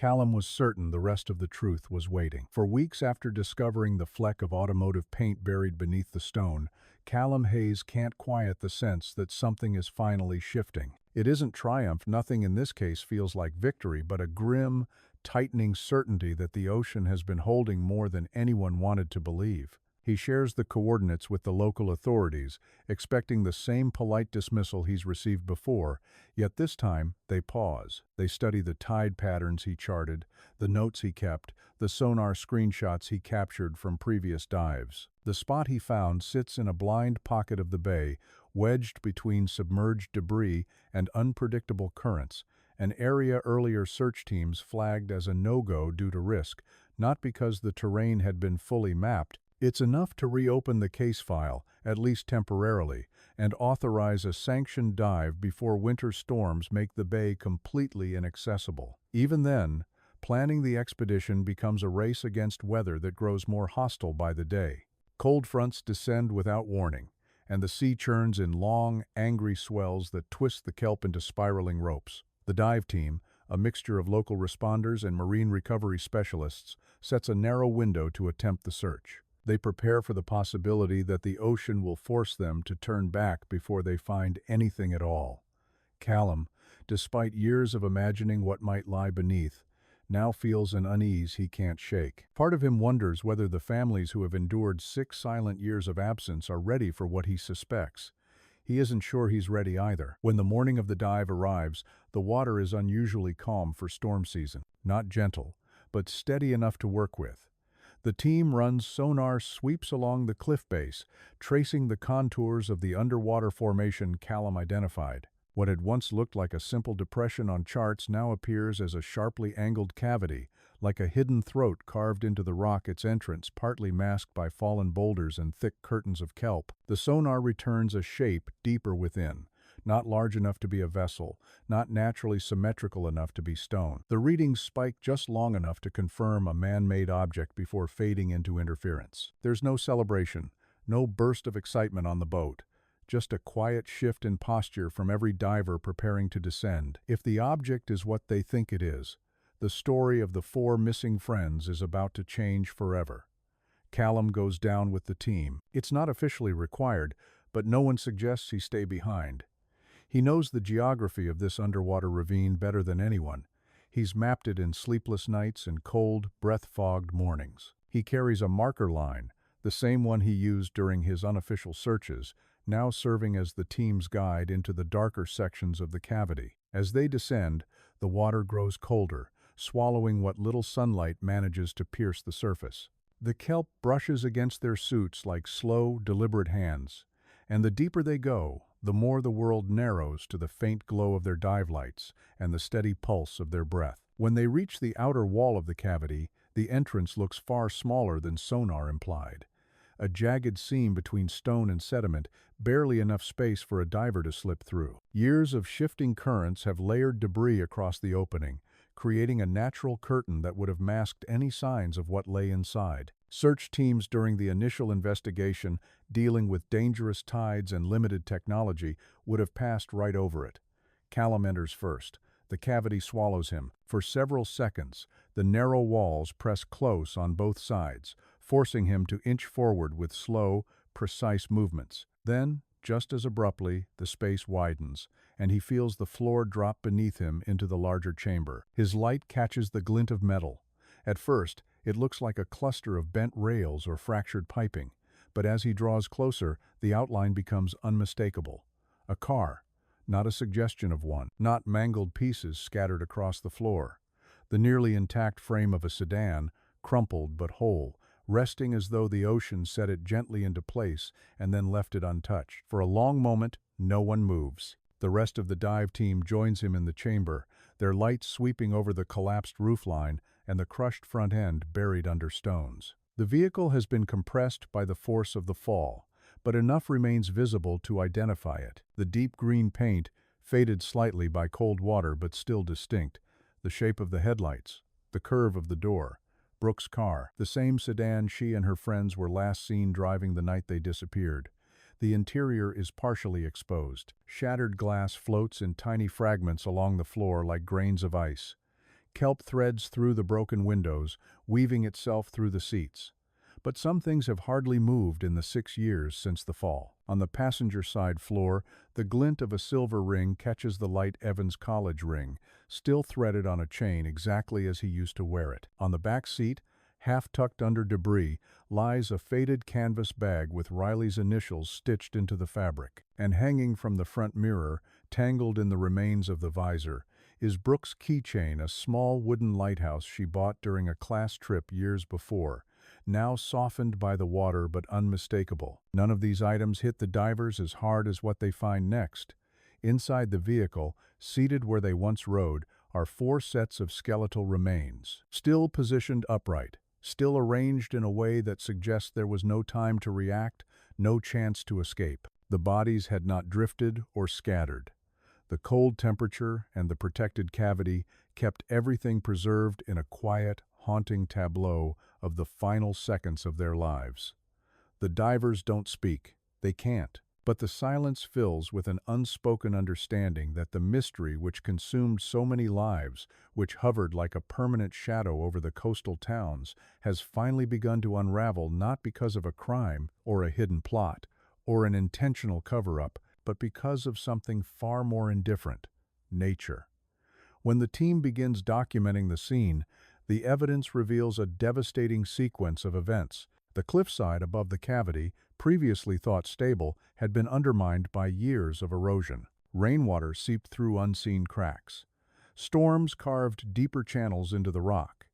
Callum was certain the rest of the truth was waiting. For weeks after discovering the fleck of automotive paint buried beneath the stone, Callum Hayes can't quiet the sense that something is finally shifting. It isn't triumph, nothing in this case feels like victory, but a grim, tightening certainty that the ocean has been holding more than anyone wanted to believe. He shares the coordinates with the local authorities, expecting the same polite dismissal he's received before, yet this time they pause. They study the tide patterns he charted, the notes he kept, the sonar screenshots he captured from previous dives. The spot he found sits in a blind pocket of the bay, wedged between submerged debris and unpredictable currents, an area earlier search teams flagged as a no-go due to risk, not because the terrain had been fully mapped. It's enough to reopen the case file, at least temporarily, and authorize a sanctioned dive before winter storms make the bay completely inaccessible. Even then, planning the expedition becomes a race against weather that grows more hostile by the day. Cold fronts descend without warning, and the sea churns in long, angry swells that twist the kelp into spiraling ropes. The dive team, a mixture of local responders and marine recovery specialists, sets a narrow window to attempt the search. They prepare for the possibility that the ocean will force them to turn back before they find anything at all. Callum, despite years of imagining what might lie beneath, now feels an unease he can't shake. Part of him wonders whether the families who have endured 6 silent years of absence are ready for what he suspects. He isn't sure he's ready either. When the morning of the dive arrives, the water is unusually calm for storm season. Not gentle, but steady enough to work with. The team runs sonar sweeps along the cliff base, tracing the contours of the underwater formation Callum identified. What had once looked like a simple depression on charts now appears as a sharply angled cavity, like a hidden throat carved into the rock, its entrance partly masked by fallen boulders and thick curtains of kelp. The sonar returns a shape deeper within, not large enough to be a vessel, not naturally symmetrical enough to be stone. The readings spike just long enough to confirm a man-made object before fading into interference. There's no celebration, no burst of excitement on the boat. Just a quiet shift in posture from every diver preparing to descend. If the object is what they think it is, the story of the 4 missing friends is about to change forever. Callum goes down with the team. It's not officially required, but no one suggests he stay behind. He knows the geography of this underwater ravine better than anyone. He's mapped it in sleepless nights and cold, breath-fogged mornings. He carries a marker line, the same one he used during his unofficial searches, now serving as the team's guide into the darker sections of the cavity. As they descend, the water grows colder, swallowing what little sunlight manages to pierce the surface. The kelp brushes against their suits like slow, deliberate hands, and the deeper they go, the more the world narrows to the faint glow of their dive lights and the steady pulse of their breath. When they reach the outer wall of the cavity, the entrance looks far smaller than sonar implied. A jagged seam between stone and sediment, barely enough space for a diver to slip through. Years of shifting currents have layered debris across the opening, creating a natural curtain that would have masked any signs of what lay inside. Search teams during the initial investigation, dealing with dangerous tides and limited technology, would have passed right over it. Callum enters first. The cavity swallows him. For several seconds, the narrow walls press close on both sides, forcing him to inch forward with slow, precise movements. Then, just as abruptly, the space widens, and he feels the floor drop beneath him into the larger chamber. His light catches the glint of metal. At first, it looks like a cluster of bent rails or fractured piping, but as he draws closer, the outline becomes unmistakable. A car, not a suggestion of one, not mangled pieces scattered across the floor. The nearly intact frame of a sedan, crumpled but whole, resting as though the ocean set it gently into place and then left it untouched. For a long moment, no one moves. The rest of the dive team joins him in the chamber, their lights sweeping over the collapsed roofline and the crushed front end buried under stones. The vehicle has been compressed by the force of the fall, but enough remains visible to identify it. The deep green paint, faded slightly by cold water but still distinct, the shape of the headlights, the curve of the door. Brooke's car, the same sedan she and her friends were last seen driving the night they disappeared. The interior is partially exposed. Shattered glass floats in tiny fragments along the floor like grains of ice. Kelp threads through the broken windows, weaving itself through the seats. But some things have hardly moved in the 6 years since the fall. On the passenger side floor, the glint of a silver ring catches the light Evans college ring, still threaded on a chain exactly as he used to wear it. On the back seat, half tucked under debris, lies a faded canvas bag with Riley's initials stitched into the fabric. And hanging from the front mirror, tangled in the remains of the visor, is Brooke's keychain, a small wooden lighthouse she bought during a class trip years before, now softened by the water but unmistakable. None of these items hit the divers as hard as what they find next. Inside the vehicle, seated where they once rode, are 4 sets of skeletal remains, still positioned upright, still arranged in a way that suggests there was no time to react, no chance to escape. The bodies had not drifted or scattered. The cold temperature and the protected cavity kept everything preserved in a quiet, haunting tableau of the final seconds of their lives. The divers don't speak. They can't. But the silence fills with an unspoken understanding that the mystery which consumed so many lives, which hovered like a permanent shadow over the coastal towns, has finally begun to unravel, not because of a crime or a hidden plot or an intentional cover-up, but because of something far more indifferent: nature. When the team begins documenting the scene, the evidence reveals a devastating sequence of events. The cliffside above the cavity, previously thought stable, had been undermined by years of erosion. Rainwater seeped through unseen cracks. Storms carved deeper channels into the rock.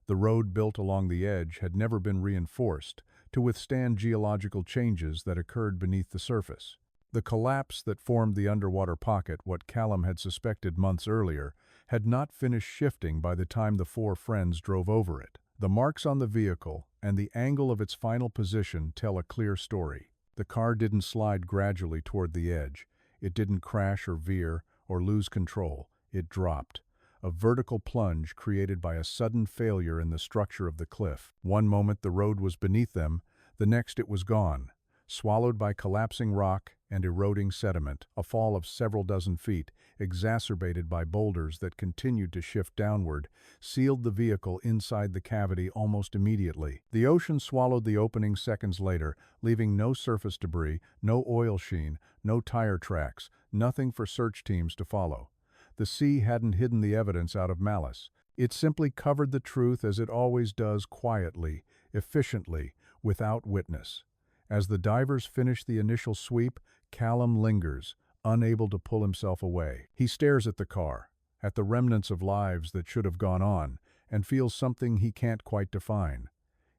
The road built along the edge had never been reinforced to withstand geological changes that occurred beneath the surface. The collapse that formed the underwater pocket, what Callum had suspected months earlier, had not finished shifting by the time the 4 friends drove over it. The marks on the vehicle and the angle of its final position tell a clear story. The car didn't slide gradually toward the edge. It didn't crash or veer or lose control. It dropped. A vertical plunge created by a sudden failure in the structure of the cliff. One moment the road was beneath them, the next it was gone, swallowed by collapsing rock and eroding sediment. A fall of several dozen feet, exacerbated by boulders that continued to shift downward, sealed the vehicle inside the cavity almost immediately. The ocean swallowed the opening seconds later, leaving no surface debris, no oil sheen, no tire tracks, nothing for search teams to follow. The sea hadn't hidden the evidence out of malice. It simply covered the truth as it always does, quietly, efficiently, without witness. As the divers finish the initial sweep, Callum lingers, unable to pull himself away. He stares at the car, at the remnants of lives that should have gone on, and feels something he can't quite define.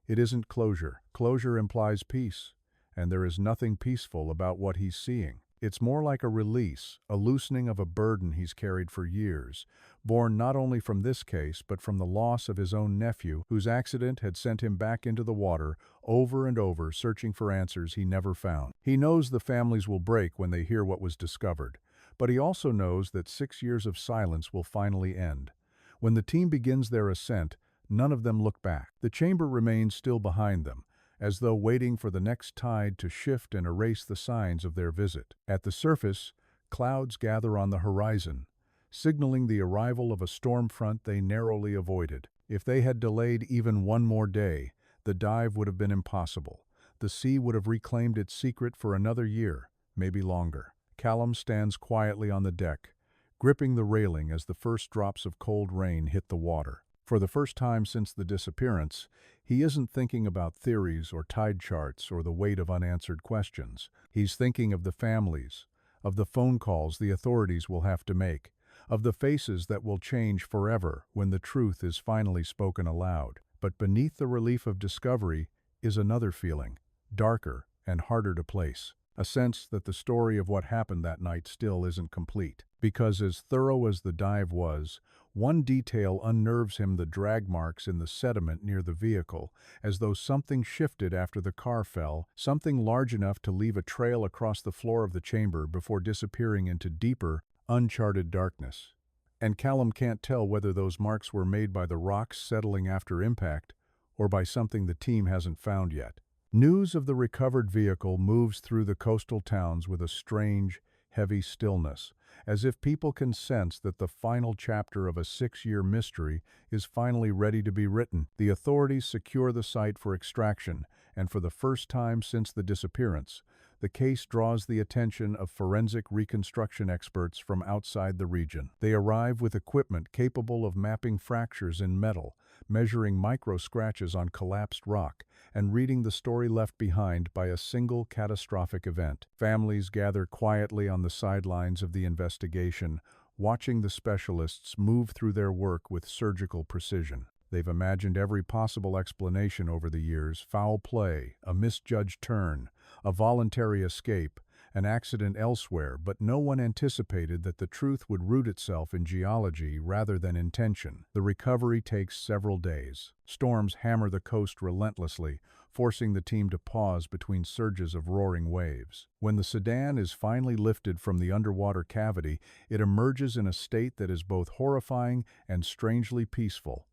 It isn't closure. Closure implies peace, and there is nothing peaceful about what he's seeing. It's more like a release, a loosening of a burden he's carried for years, born not only from this case but from the loss of his own nephew, whose accident had sent him back into the water, over and over, searching for answers he never found. He knows the families will break when they hear what was discovered, but he also knows that 6 years of silence will finally end. When the team begins their ascent, none of them look back. The chamber remains still behind them, as though waiting for the next tide to shift and erase the signs of their visit. At the surface, clouds gather on the horizon, signaling the arrival of a storm front they narrowly avoided. If they had delayed even one more day, the dive would have been impossible. The sea would have reclaimed its secret for another year, maybe longer. Callum stands quietly on the deck, gripping the railing as the first drops of cold rain hit the water. For the first time since the disappearance, he isn't thinking about theories or tide charts or the weight of unanswered questions. He's thinking of the families, of the phone calls the authorities will have to make, of the faces that will change forever when the truth is finally spoken aloud. But beneath the relief of discovery is another feeling, darker and harder to place. A sense that the story of what happened that night still isn't complete. Because as thorough as the dive was, one detail unnerves him: the drag marks in the sediment near the vehicle, as though something shifted after the car fell, something large enough to leave a trail across the floor of the chamber before disappearing into deeper, uncharted darkness. And Callum can't tell whether those marks were made by the rocks settling after impact or by something the team hasn't found yet. News of the recovered vehicle moves through the coastal towns with a strange, heavy stillness, as if people can sense that the final chapter of a 6-year mystery is finally ready to be written. The authorities secure the site for extraction, and for the first time since the disappearance, the case draws the attention of forensic reconstruction experts from outside the region. They arrive with equipment capable of mapping fractures in metal, measuring micro-scratches on collapsed rock, and reading the story left behind by a single catastrophic event. Families gather quietly on the sidelines of the investigation, watching the specialists move through their work with surgical precision. They've imagined every possible explanation over the years: foul play, a misjudged turn, a voluntary escape, an accident elsewhere, but no one anticipated that the truth would root itself in geology rather than intention. The recovery takes several days. Storms hammer the coast relentlessly, forcing the team to pause between surges of roaring waves. When the sedan is finally lifted from the underwater cavity, it emerges in a state that is both horrifying and strangely peaceful.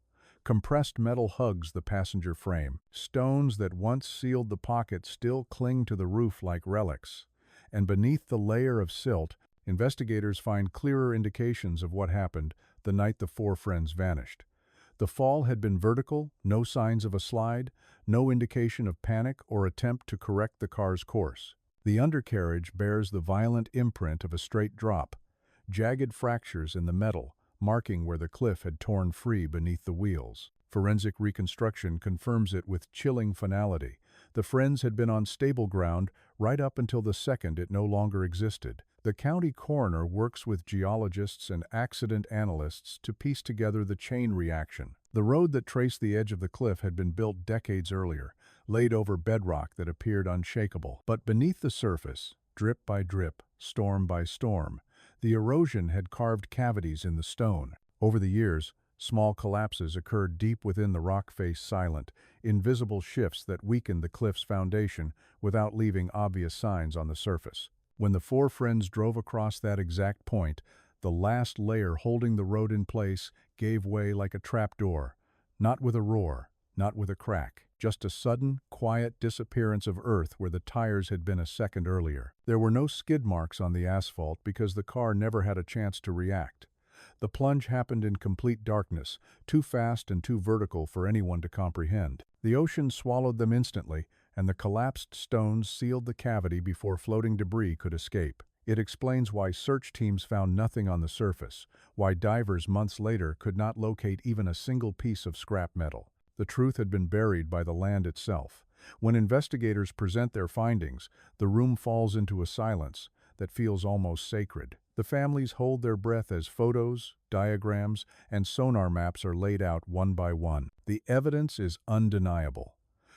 Compressed metal hugs the passenger frame. Stones that once sealed the pocket still cling to the roof like relics. And beneath the layer of silt, investigators find clearer indications of what happened the night the four friends vanished. The fall had been vertical, no signs of a slide, no indication of panic or attempt to correct the car's course. The undercarriage bears the violent imprint of a straight drop, jagged fractures in the metal, marking where the cliff had torn free beneath the wheels. Forensic reconstruction confirms it with chilling finality. The friends had been on stable ground right up until the second it no longer existed. The county coroner works with geologists and accident analysts to piece together the chain reaction. The road that traced the edge of the cliff had been built decades earlier, laid over bedrock that appeared unshakable. But beneath the surface, drip by drip, storm by storm, the erosion had carved cavities in the stone. Over the years, small collapses occurred deep within the rock face, silent, invisible shifts that weakened the cliff's foundation without leaving obvious signs on the surface. When the four friends drove across that exact point, the last layer holding the road in place gave way like a trapdoor, not with a roar, not with a crack, just a sudden, quiet disappearance of earth where the tires had been a second earlier. There were no skid marks on the asphalt because the car never had a chance to react. The plunge happened in complete darkness, too fast and too vertical for anyone to comprehend. The ocean swallowed them instantly, and the collapsed stones sealed the cavity before floating debris could escape. It explains why search teams found nothing on the surface, why divers months later could not locate even a single piece of scrap metal. The truth had been buried by the land itself. When investigators present their findings, the room falls into a silence that feels almost sacred. The families hold their breath as photos, diagrams, and sonar maps are laid out one by one. The evidence is undeniable.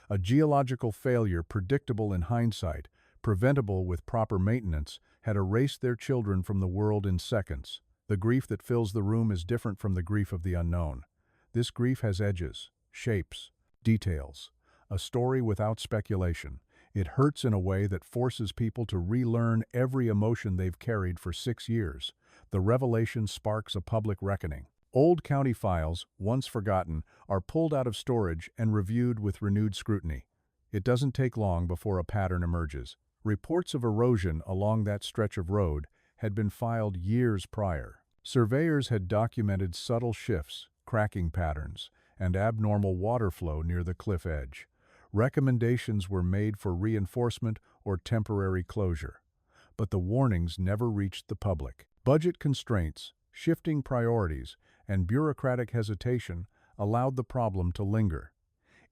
A geological failure predictable in hindsight, preventable with proper maintenance, had erased their children from the world in seconds. The grief that fills the room is different from the grief of the unknown. This grief has edges, shapes, details, a story without speculation. It hurts in a way that forces people to relearn every emotion they've carried for 6 years. The revelation sparks a public reckoning. Old county files, once forgotten, are pulled out of storage and reviewed with renewed scrutiny. It doesn't take long before a pattern emerges. Reports of erosion along that stretch of road had been filed years prior. Surveyors had documented subtle shifts, cracking patterns, and abnormal water flow near the cliff edge. Recommendations were made for reinforcement or temporary closure. But the warnings never reached the public. Budget constraints, shifting priorities, and bureaucratic hesitation allowed the problem to linger.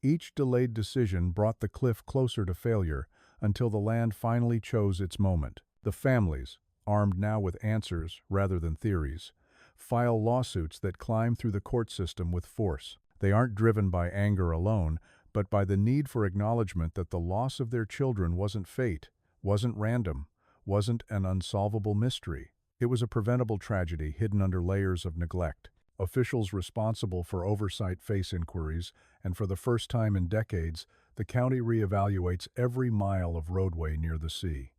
Each delayed decision brought the cliff closer to failure until the land finally chose its moment. The families, armed now with answers rather than theories, file lawsuits that climb through the court system with force. They aren't driven by anger alone, but by the need for acknowledgement that the loss of their children wasn't fate, wasn't random, wasn't an unsolvable mystery. It was a preventable tragedy hidden under layers of neglect. Officials responsible for oversight face inquiries, and for the first time in decades, the county reevaluates every mile of roadway near the sea.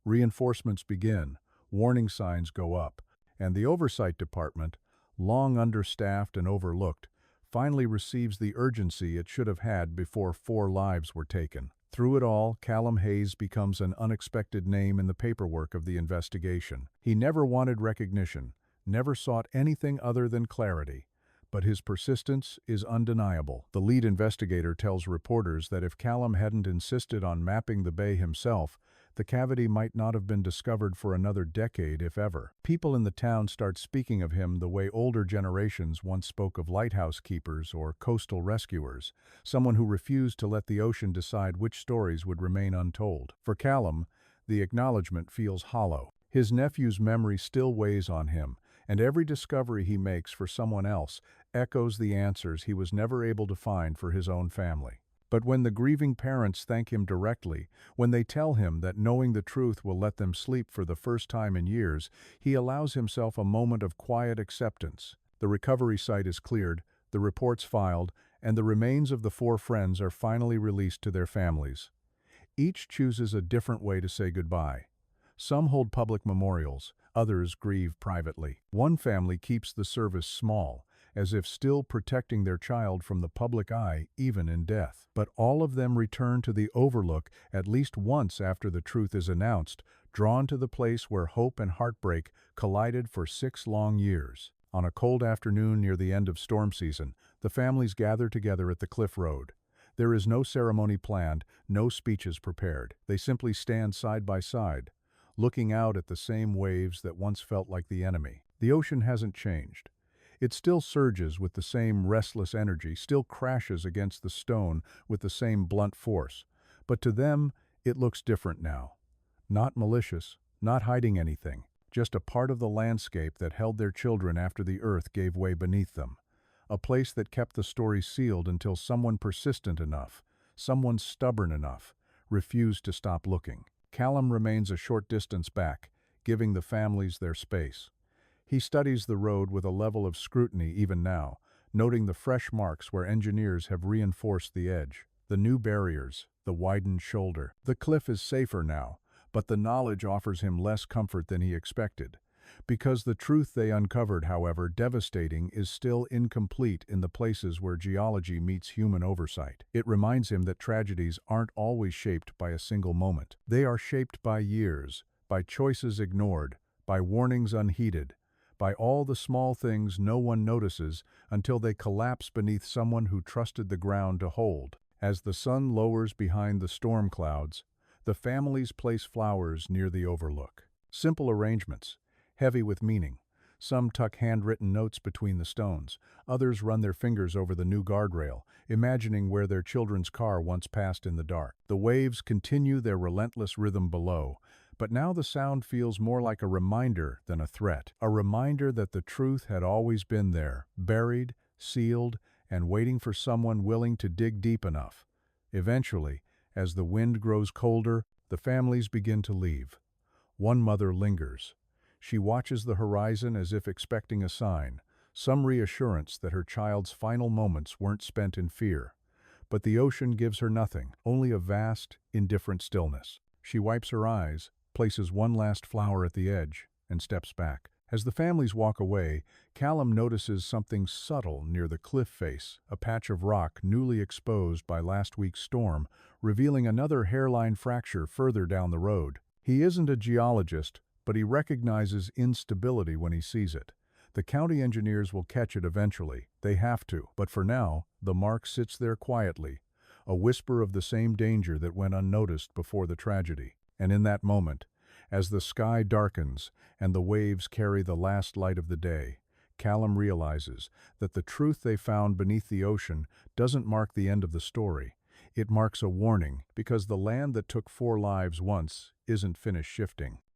Reinforcements begin, warning signs go up, and the oversight department, long understaffed and overlooked, finally receives the urgency it should have had before 4 lives were taken. Through it all, Callum Hayes becomes an unexpected name in the paperwork of the investigation. He never wanted recognition, never sought anything other than clarity. But his persistence is undeniable. The lead investigator tells reporters that if Callum hadn't insisted on mapping the bay himself, the cavity might not have been discovered for another decade, if ever. People in the town start speaking of him the way older generations once spoke of lighthouse keepers or coastal rescuers, someone who refused to let the ocean decide which stories would remain untold. For Callum, the acknowledgement feels hollow. His nephew's memory still weighs on him, and every discovery he makes for someone else echoes the answers he was never able to find for his own family. But when the grieving parents thank him directly, when they tell him that knowing the truth will let them sleep for the first time in years, he allows himself a moment of quiet acceptance. The recovery site is cleared, the reports filed, and the remains of the four friends are finally released to their families. Each chooses a different way to say goodbye. Some hold public memorials, others grieve privately. One family keeps the service small, as if still protecting their child from the public eye, even in death. But all of them return to the overlook at least once after the truth is announced, drawn to the place where hope and heartbreak collided for 6 long years. On a cold afternoon near the end of storm season, the families gather together at the cliff road. There is no ceremony planned, no speeches prepared. They simply stand side by side, looking out at the same waves that once felt like the enemy. The ocean hasn't changed. It still surges with the same restless energy, still crashes against the stone with the same blunt force. But to them, it looks different now. Not malicious, not hiding anything, just a part of the landscape that held their children after the earth gave way beneath them. A place that kept the story sealed until someone persistent enough, someone stubborn enough, refused to stop looking. Callum remains a short distance back, giving the families their space. He studies the road with a level of scrutiny even now, noting the fresh marks where engineers have reinforced the edge, the new barriers, the widened shoulder. The cliff is safer now, but the knowledge offers him less comfort than he expected. Because the truth they uncovered, however devastating, is still incomplete in the places where geology meets human oversight. It reminds him that tragedies aren't always shaped by a single moment. They are shaped by years, by choices ignored, by warnings unheeded, by all the small things no one notices until they collapse beneath someone who trusted the ground to hold. As the sun lowers behind the storm clouds, the families place flowers near the overlook. Simple arrangements, heavy with meaning. Some tuck handwritten notes between the stones. Others run their fingers over the new guardrail, imagining where their children's car once passed in the dark. The waves continue their relentless rhythm below, but now the sound feels more like a reminder than a threat. A reminder that the truth had always been there, buried, sealed, and waiting for someone willing to dig deep enough. Eventually, as the wind grows colder, the families begin to leave. One mother lingers. She watches the horizon as if expecting a sign, some reassurance that her child's final moments weren't spent in fear. But the ocean gives her nothing, only a vast, indifferent stillness. She wipes her eyes, places one last flower at the edge, and steps back. As the families walk away, Callum notices something subtle near the cliff face, a patch of rock newly exposed by last week's storm, revealing another hairline fracture further down the road. He isn't a geologist, but he recognizes instability when he sees it. The county engineers will catch it eventually. They have to. But for now, the mark sits there quietly, a whisper of the same danger that went unnoticed before the tragedy. And in that moment, as the sky darkens and the waves carry the last light of the day, Callum realizes that the truth they found beneath the ocean doesn't mark the end of the story. It marks a warning, because the land that took 4 lives once isn't finished shifting.